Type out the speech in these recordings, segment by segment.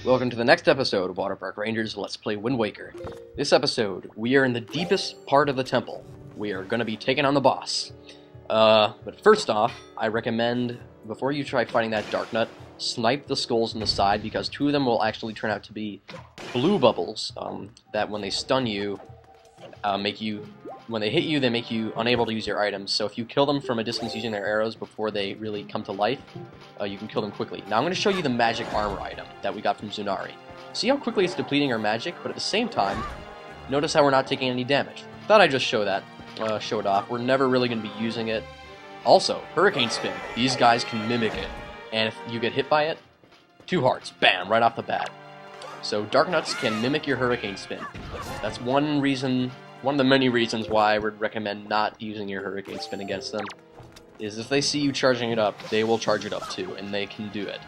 Welcome to the next episode of WaterparkRanger's Let's Play Wind Waker. This episode, we are in the deepest part of the temple. We are going to be taking on the boss. But first off, I recommend, before you try fighting that Dark Nut, snipe the skulls on the side, because two of them will actually turn out to be blue bubbles, that when they stun you, when they hit you, they make you unable to use your items. So if you kill them from a distance using their arrows before they really come to life, you can kill them quickly. Now I'm going to show you the magic armor item that we got from Zunari. See how quickly it's depleting our magic, but at the same time, notice how we're not taking any damage. Thought I'd just show it off. We're never really going to be using it. Also, Hurricane Spin. These guys can mimic it, and if you get hit by it, 2 hearts, bam, right off the bat. So Dark Nuts can mimic your Hurricane Spin. That's one of the many reasons why I would recommend not using your Hurricane Spin against them, is if they see you charging it up, they will charge it up too, and they can do it.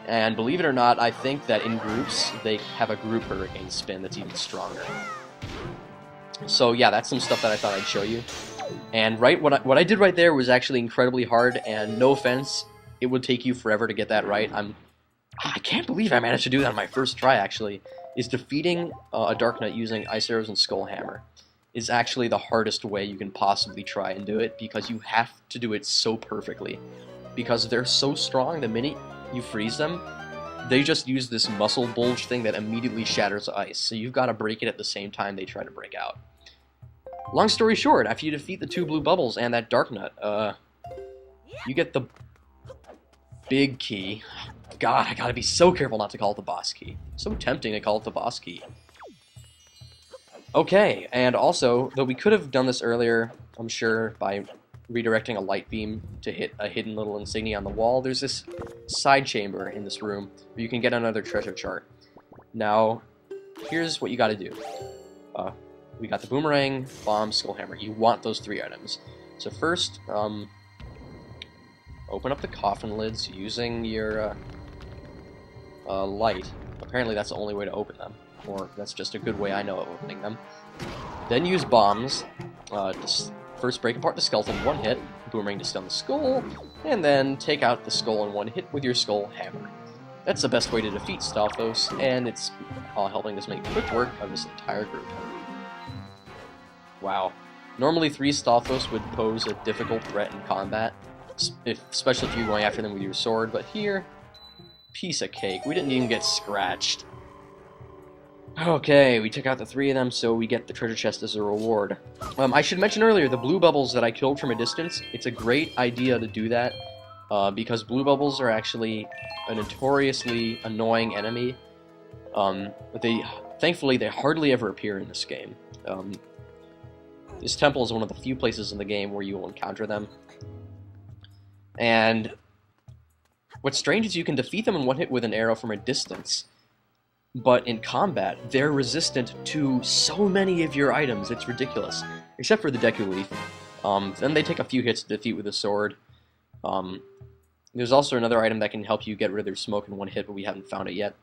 And believe it or not, I think that in groups, they have a group Hurricane Spin that's even stronger. So yeah, that's some stuff that I thought I'd show you. And what I did right there was actually incredibly hard, and no offense, it would take you forever to get that right. I can't believe I managed to do that on my first try, actually. Is defeating a Dark Knight using Ice Arrows and Skull Hammer is actually the hardest way you can possibly try and do it, because you have to do it so perfectly. Because they're so strong, the minute you freeze them, they just use this muscle bulge thing that immediately shatters ice, so you've got to break it at the same time they try to break out. Long story short, after you defeat the 2 blue bubbles and that Dark Nut, you get the big key. God, I gotta be so careful not to call it the boss key. So tempting to call it the boss key. Okay, and also, though we could have done this earlier, I'm sure, by redirecting a light beam to hit a hidden little insignia on the wall, there's this side chamber in this room where you can get another treasure chart. Now, here's what you gotta do. We got the boomerang, bomb, skull hammer. You want those 3 items. So first, open up the coffin lids using your light. Apparently that's the only way to open them, or that's just a good way I know of opening them. Then use bombs. First break apart the skeleton in 1 hit, boomerang to stun the skull, and then take out the skull in 1 hit with your skull hammer. That's the best way to defeat Stalfos, and it's helping us make quick work of this entire group. Wow. Normally 3 Stalfos would pose a difficult threat in combat, especially if you're going after them with your sword, but here, piece of cake. We didn't even get scratched. Okay, we took out the 3 of them, so we get the treasure chest as a reward. I should mention earlier, the blue bubbles that I killed from a distance, it's a great idea to do that, because blue bubbles are actually a notoriously annoying enemy. Thankfully, they hardly ever appear in this game. This temple is one of the few places in the game where you will encounter them. And what's strange is you can defeat them in 1 hit with an arrow from a distance, but in combat, they're resistant to so many of your items, it's ridiculous. Except for the Deku Leaf. Then they take a few hits to defeat with a sword. There's also another item that can help you get rid of their smoke in 1 hit, but we haven't found it yet.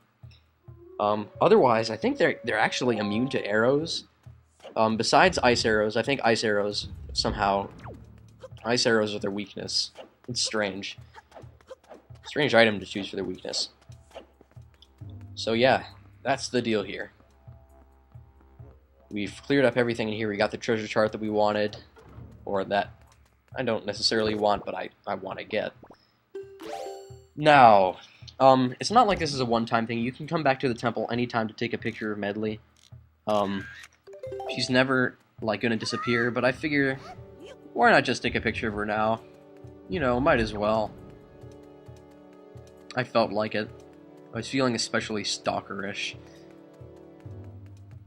Otherwise, I think they're actually immune to arrows. Besides ice arrows, I think ice arrows are their weakness. It's strange. Strange item to choose for their weakness. So yeah, that's the deal here. We've cleared up everything in here. We got the treasure chart that we wanted, or that I don't necessarily want, but I want to get. Now, it's not like this is a one-time thing. You can come back to the temple anytime to take a picture of Medley. She's never, gonna disappear, but I figure, why not just take a picture of her now? You know, might as well. I felt like it. I was feeling especially stalkerish.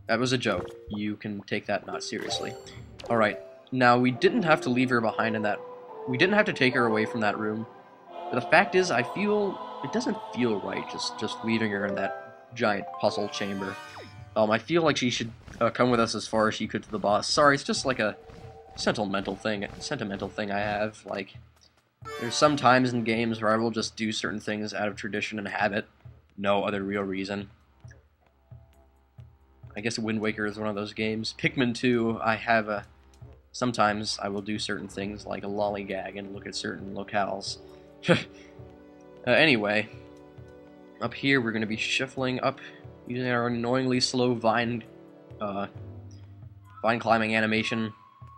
That was a joke. You can take that not seriously. Alright, now we didn't have to leave her behind in that... We didn't have to take her away from that room. But the fact is, it doesn't feel right just leaving her in that giant puzzle chamber. I feel like she should come with us as far as she could to the boss. Sorry, it's just like a sentimental thing I have. There's some times in games where I will just do certain things out of tradition and habit. No other real reason. I guess Wind Waker is one of those games. Pikmin 2, sometimes I will do certain things like a lollygag and look at certain locales. Anyway, Up here, we're going to be shuffling up using our annoyingly slow vine climbing animation,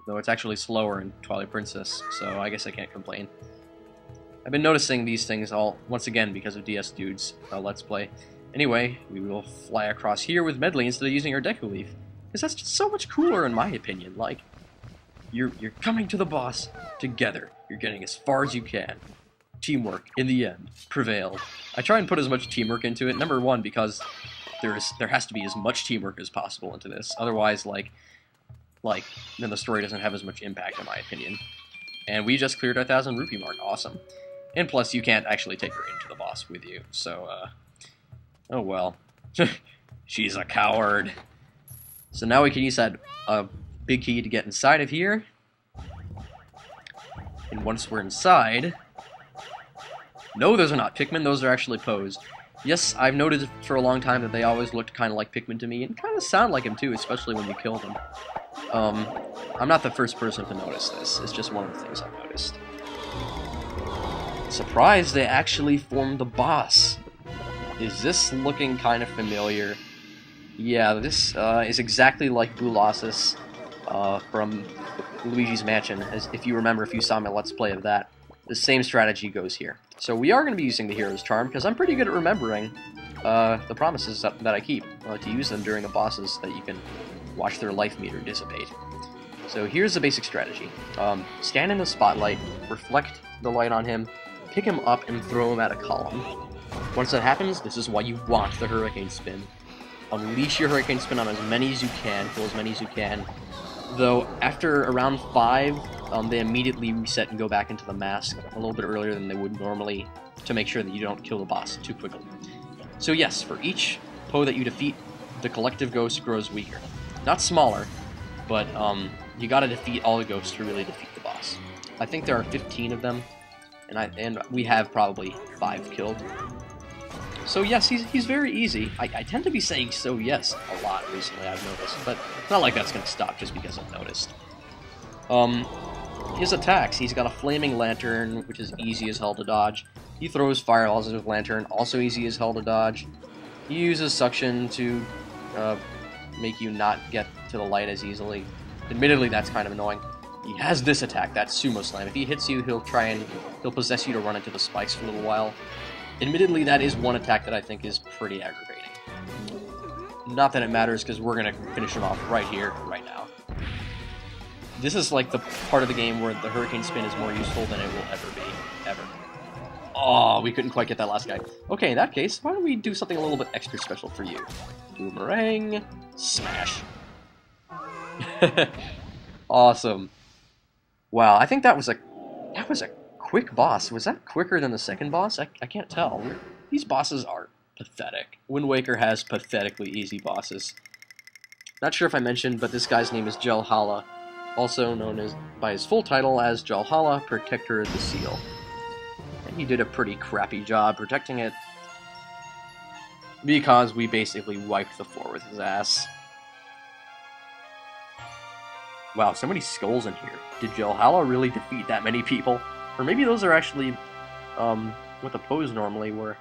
though it's actually slower in Twilight Princess, so I guess I can't complain. I've been noticing these things once again because of DS Dude's Let's Play. Anyway, we will fly across here with Medley instead of using our Deku Leaf, because that's just so much cooler in my opinion. Like, you're coming to the boss together. You're getting as far as you can. Teamwork, in the end, prevailed. I try and put as much teamwork into it, number one, because there has to be as much teamwork as possible into this. Otherwise, then the story doesn't have as much impact, in my opinion. And we just cleared our 1,000 rupee mark. Awesome. And plus, you can't actually take her into the boss with you, so, oh well. She's a coward. So now we can use that big key to get inside of here. And once we're inside... No, those are not Pikmin, those are actually posed. Yes, I've noted for a long time that they always looked kind of like Pikmin to me, and kind of sound like them too, especially when you kill them. I'm not the first person to notice this, it's just one of the things I've noticed. Surprise, they actually formed the boss. Is this looking kind of familiar? Yeah, this is exactly like Boolossus from Luigi's Mansion, as if you remember, if you saw my Let's Play of that. The same strategy goes here. So we are going to be using the Hero's Charm, because I'm pretty good at remembering the promises that I keep, to use them during the bosses that you can watch their life meter dissipate. So here's the basic strategy. Stand in the spotlight, reflect the light on him, pick him up, and throw him at a column. Once that happens, this is why you want the Hurricane Spin. Unleash your Hurricane Spin on as many as you can, kill as many as you can. Though, after around 5, they immediately reset and go back into the mask a little bit earlier than they would normally, to make sure that you don't kill the boss too quickly. So yes, for each Poe that you defeat, the collective ghost grows weaker. Not smaller, but you gotta defeat all the ghosts to really defeat the boss. I think there are 15 of them, and we have probably 5 killed. So yes, he's very easy. I tend to be saying so yes a lot recently, I've noticed, but it's not like that's going to stop just because I've noticed. His attacks, he's got a Flaming Lantern, which is easy as hell to dodge. He throws Fireballs with his Lantern, also easy as hell to dodge. He uses Suction to make you not get to the light as easily. Admittedly, that's kind of annoying. He has this attack, that Sumo Slam. If he hits you, he'll possess you to run into the spikes for a little while. Admittedly, that is one attack that I think is pretty aggravating. Not that it matters, because we're going to finish him off right here, right now. This is like the part of the game where the Hurricane Spin is more useful than it will ever be. Ever. Oh, we couldn't quite get that last guy. Okay, in that case, why don't we do something a little bit extra special for you? Boomerang, smash. Awesome. Wow, I think that was a quick boss. Was that quicker than the second boss? I can't tell. These bosses are pathetic. Wind Waker has pathetically easy bosses. Not sure if I mentioned, but this guy's name is Jalhalla, also known by his full title as Jalhalla, Protector of the Seal. And he did a pretty crappy job protecting it, because we basically wiped the floor with his ass. Wow, so many skulls in here. Did Jalhalla really defeat that many people? Or maybe those are actually, what the Poes normally were.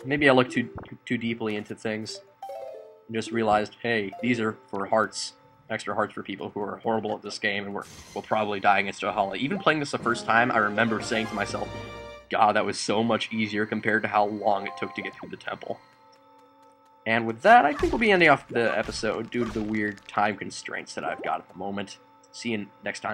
Maybe I looked too deeply into things, and just realized, hey, these are for hearts, extra hearts for people who are horrible at this game, and will probably die against Jalhalla. Even playing this the first time, I remember saying to myself, God, that was so much easier compared to how long it took to get through the temple. And with that, I think we'll be ending off the episode due to the weird time constraints that I've got at the moment. See you next time.